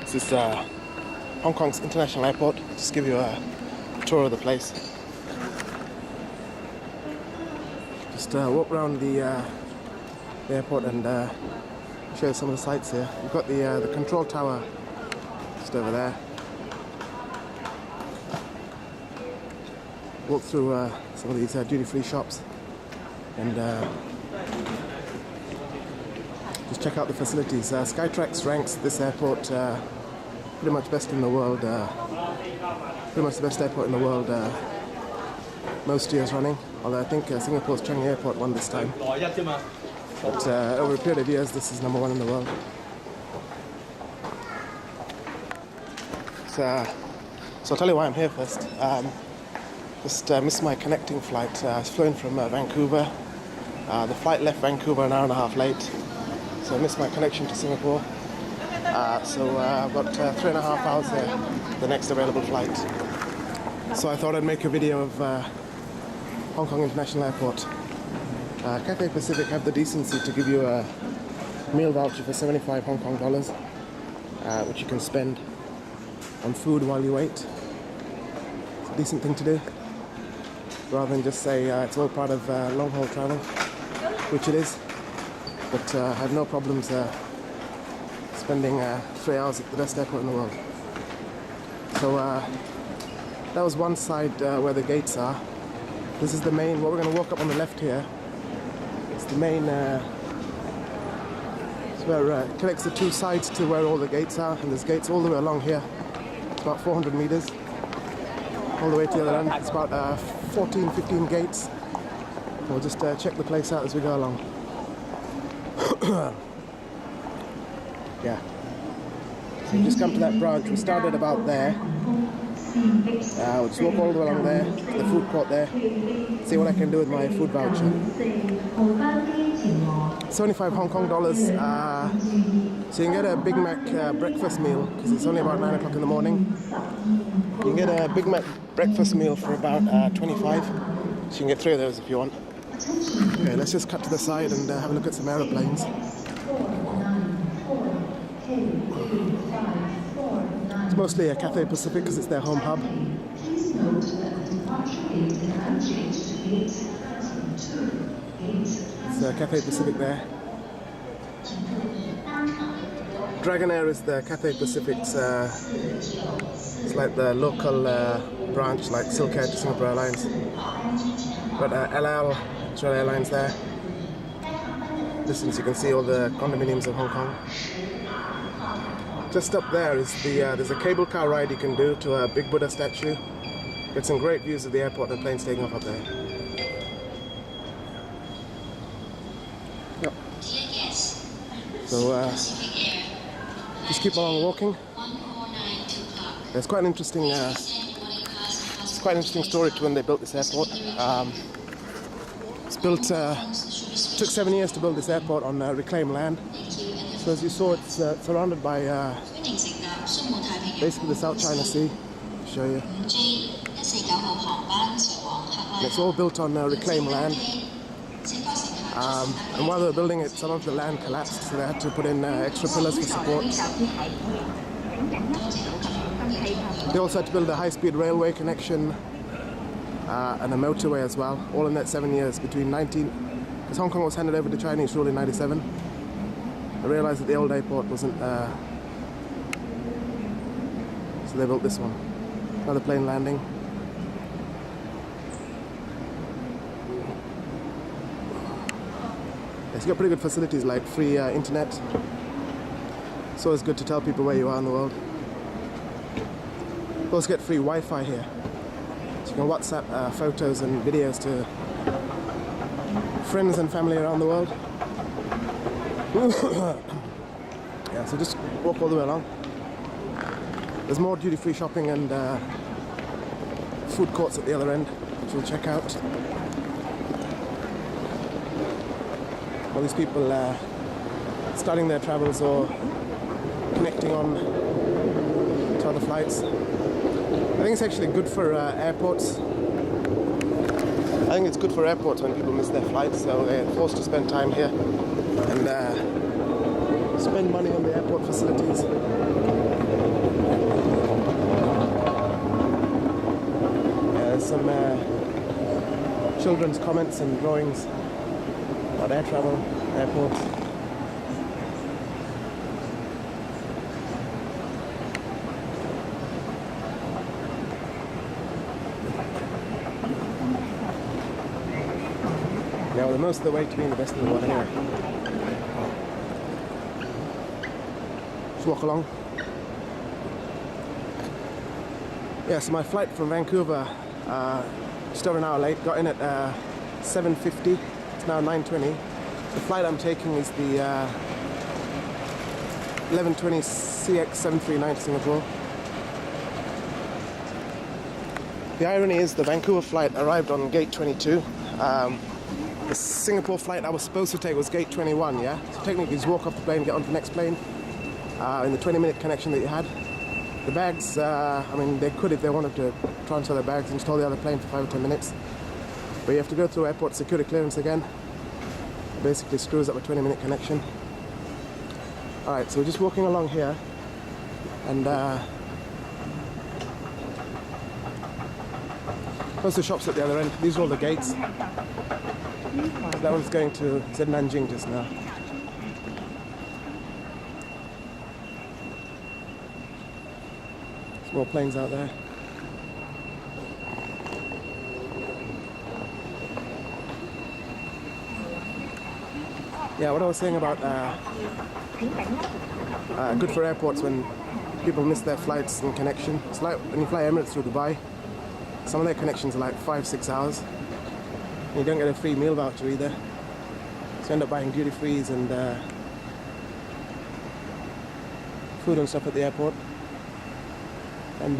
This is Hong Kong's International Airport. Just give you a tour of the place. Just walk around the airport and show you some of the sights here. You've got the control tower just over there. Walk through some of these duty-free shops and just check out the facilities. Skytrax ranks this airport pretty much best in the world, pretty much the best airport in the world most years running, although I think Singapore's Changi Airport won this time. But over a period of years, this is number one in the world. So I'll tell you why I'm here first. Just missed my connecting flight. I was flown from Vancouver. The flight left Vancouver an hour and a half late, so I missed my connection to Singapore. So I've got 3.5 hours there, the next available flight. So I thought I'd make a video of Hong Kong International Airport. Cathay Pacific have the decency to give you a meal voucher for 75 Hong Kong dollars, which you can spend on food while you wait. It's a decent thing to do, rather than just say it's all part of long-haul travel, which it is. But I have no problems spending 3 hours at the best airport in the world. So that was one side where the gates are. This is the main, what we're going to walk up on the left here. It's the main, it's where it connects the two sides to where all the gates are, and there's gates all the way along here. It's about 400 meters, all the way to the other end. It's about 14, 15 gates. We'll just check the place out as we go along. Yeah. So you just come to that branch. We started about there. We'll just walk all the way along there, to the food court there, see what I can do with my food voucher. 75 Hong Kong dollars, so you can get a Big Mac breakfast meal, because it's only about 9 o'clock in the morning. You can get a Big Mac breakfast meal for about 25, so you can get 3 of those if you want. Okay, let's just cut to the side and have a look at some aeroplanes. It's mostly a Cathay Pacific because it's their home hub. It's Cathay Pacific there. Dragonair is the Cathay Pacific's, it's like the local branch, like Silkair to Singapore Airlines. Got LL, Australia Airlines there. Distance you can see all the condominiums of Hong Kong. Just up there is there's a cable car ride you can do to a Big Buddha statue. Get some great views of the airport and the planes taking off up there. Yep. So just keep on walking. There's quite an interesting story to when they built this airport. It's built. Took 7 years to build this airport on reclaimed land. So as you saw, it's surrounded by basically the South China Sea. I'll show you. And it's all built on reclaimed land. And while they were building it, some of the land collapsed, so they had to put in extra pillars for support. They also had to build a high-speed railway connection and a motorway as well, all in that 7 years between because Hong Kong was handed over to Chinese rule in '97. I realised that the old airport wasn't, so they built this one. Another plane landing. It's got pretty good facilities like free internet. It's always good to tell people where you are in the world. You also get free Wi-Fi here, so you can WhatsApp photos and videos to friends and family around the world. Yeah, so just walk all the way along. There's more duty-free shopping and food courts at the other end, which we'll check out. All these people starting their travels or connecting on to other flights. I think it's actually good for airports. I think it's good for airports when people miss their flights, so they're forced to spend time here and spend money on the airport facilities. some children's comments and drawings about air travel, airports. Yeah, well, most of the way to being the best in the world anyway. Just walk along. Yeah, so my flight from Vancouver, just over an hour late, got in at 7:50, it's now 9:20. The flight I'm taking is the 1120 CX739 to Singapore. The irony is the Vancouver flight arrived on gate 22. The Singapore flight I was supposed to take was gate 21, yeah? So technically you just walk off the plane, get on to the next plane in the 20-minute connection that you had. The bags, I mean, they could if they wanted to transfer their bags and just hold the other plane for 5 or 10 minutes. But you have to go through airport security clearance again. It basically screws up a 20-minute connection. Alright, so we're just walking along here. And most of the shops at the other end. These are all the gates. That one's going to Zed Nanjing just now. More planes out there. Yeah, what I was saying about good for airports when people miss their flights and connection. It's like when you fly Emirates through Dubai, some of their connections are like 5-6 hours. And you don't get a free meal voucher either. So you end up buying duty frees and food and stuff at the airport. And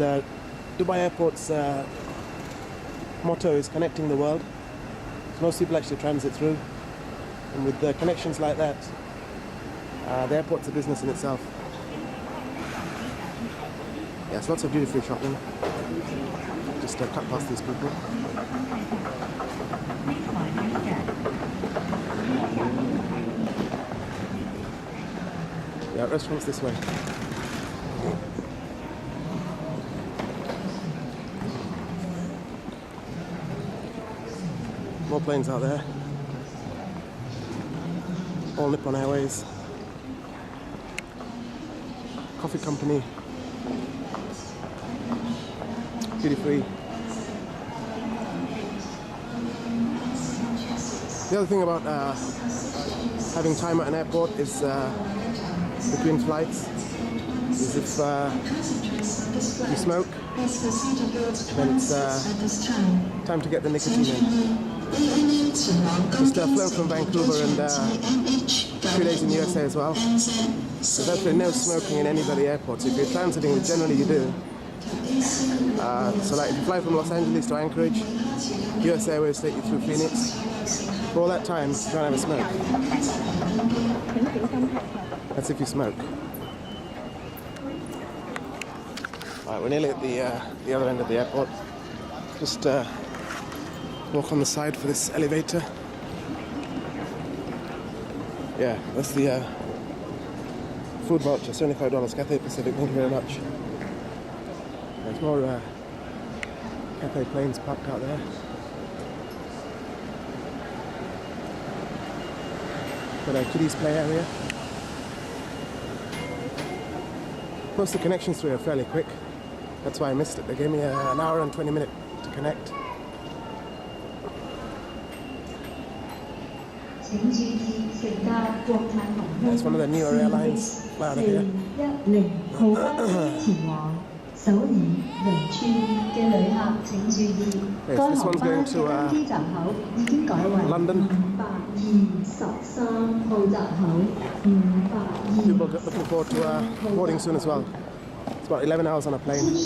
Dubai Airport's motto is connecting the world. So most people actually transit through. And with connections like that, the airport's a business in itself. Yes, lots of duty-free shopping. Just cut past these people. Yeah, restaurants this way. More planes out there. All Nippon Airways. Coffee company. Duty free. The other thing about having time at an airport is between flights is if you smoke, then it's time to get the nicotine in. Just flew from Vancouver and 2 days in the USA as well. So there's been no smoking in any of the airports. If you're transiting, which generally you do, so like if you fly from Los Angeles to Anchorage, US Airways take you through Phoenix. For all that time, you don't have a smoke. That's if you smoke. Alright, we're nearly at the other end of the airport. Just walk on the side for this elevator. Yeah, that's the food voucher, $75, Cathay Pacific, thank you very much. There's more Cathay planes parked out there. Got a kiddies play area. Most of the connections through are fairly quick. That's why I missed it. They gave me an hour and 20 minutes to connect. It's one of the newer airlines. Fly out of here. Yes, this one's going to London. People are looking forward to boarding soon as well. It's about 11 hours on a plane.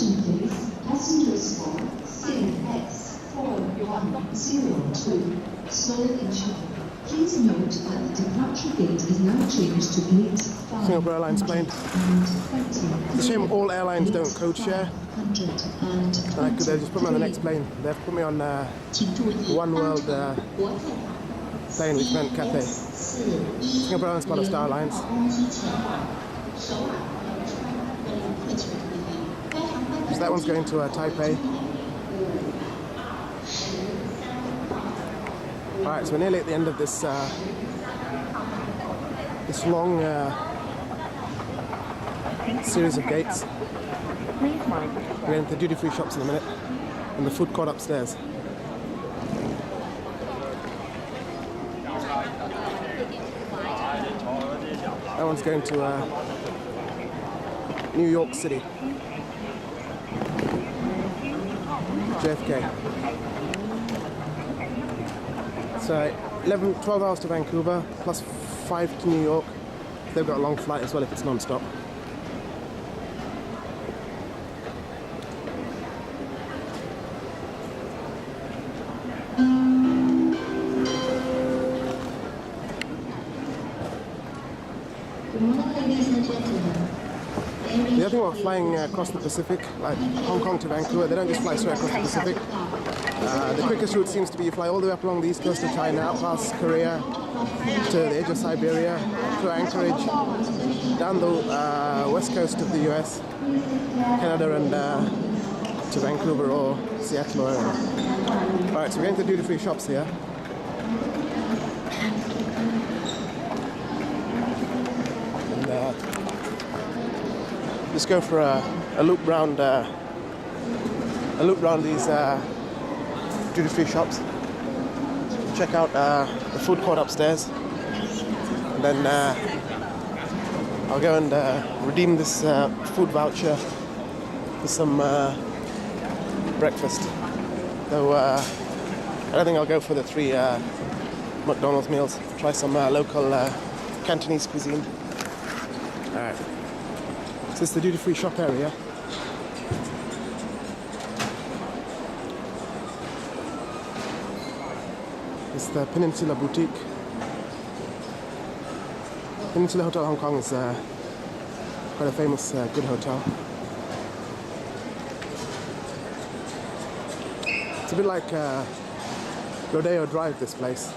Please note that the departure gate is now changed to gate 5. Singapore Airlines plane. It's a shame all airlines don't code share. I could just put me on the next plane. They've put me on One World plane, which meant Cathay. Singapore Airlines part of Star Alliance. So that one's going to Taipei. Alright, so we're nearly at the end of this this long series of gates. We're into the duty-free shops in a minute, and the food court upstairs. That one's going to New York City, JFK. So 12 hours to Vancouver, plus 5 to New York. They've got a long flight as well if it's non-stop. The other thing about flying across the Pacific, like Hong Kong to Vancouver, they don't just fly straight across the Pacific. The quickest route seems to be you fly all the way up along the east coast of China, out past Korea, to the edge of Siberia, to Anchorage, down the west coast of the US, Canada, and to Vancouver or Seattle or area. Alright, so we're going to duty-free shops here. Just go for a loop round these duty-free shops. Check out the food court upstairs, and then I'll go and redeem this food voucher for some breakfast. Though I don't think I'll go for the 3 McDonald's meals. Try some local Cantonese cuisine. All right. So this is the duty-free shop area. It's the Peninsula Boutique. Peninsula Hotel Hong Kong is quite a famous good hotel. It's a bit like Rodeo Drive, this place.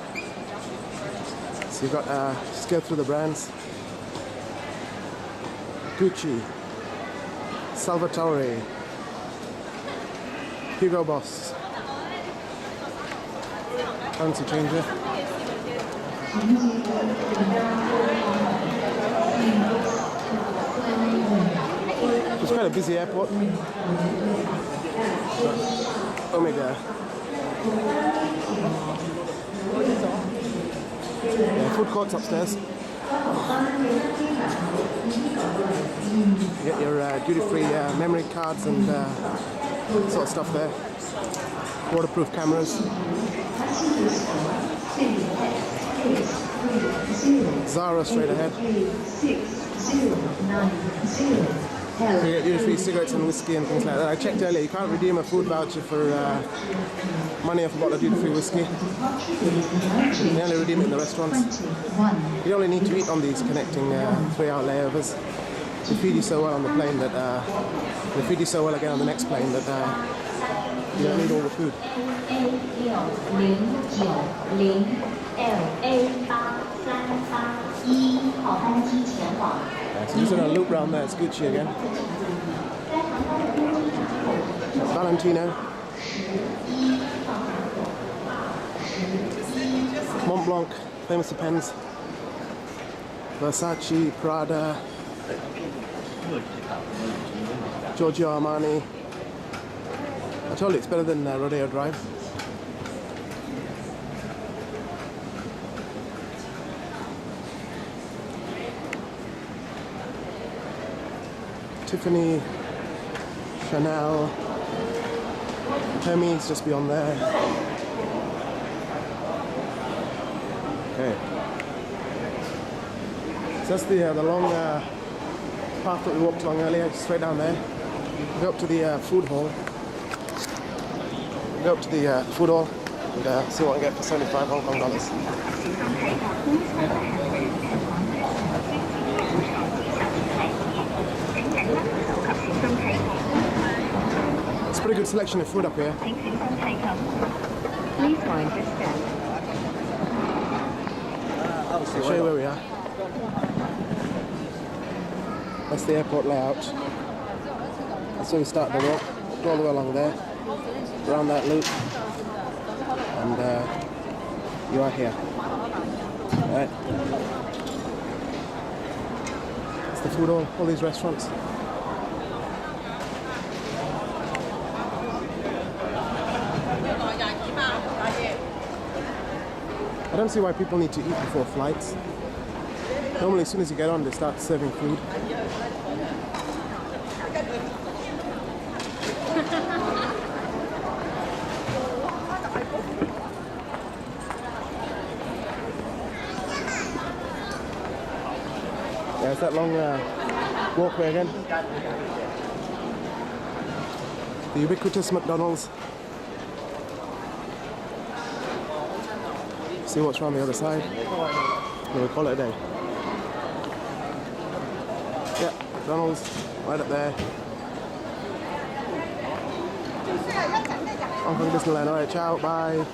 So you've got, just go through the brands. Gucci, Salvatore, Hugo Boss, Fancy Changer. It's quite a busy airport. Omega. Yeah, food courts upstairs. You get your duty-free memory cards and sort of stuff there. Waterproof cameras. Zara straight ahead. You get duty-free cigarettes and whiskey and things like that. I checked earlier, you can't redeem a food voucher for money off a bottle of duty-free whiskey. You only redeem it in the restaurants. You only need to eat on these connecting 3-hour layovers. They feed you so well on the plane that they feed you so well again on the next plane that you don't need all the food. So just in a loop round there, it's Gucci again. Valentino. Montblanc, famous pens. Versace, Prada. Giorgio Armani. I told you it's better than Rodeo Drive. Tiffany, Chanel, Hermes just beyond there. Okay. So that's the long path that we walked along earlier, straight down there. We go up to the food hall. We go up to the food hall and see what I get for 75 Hong Kong dollars. It's a pretty good selection of food up here. Please mind your step. I'll show you where we are. That's the airport layout. That's where we start the walk. Go all the way along there, around that loop, and You are here. Alright. It's the food all these restaurants. I don't see why people need to eat before flights. Normally as soon as you get on they start serving food. Yeah, it's that long walkway again. The ubiquitous McDonald's. See what's around the other side. And we'll call it a day. Yeah, McDonald's right up there. Hong Kong Disneyland. Alright, ciao, bye.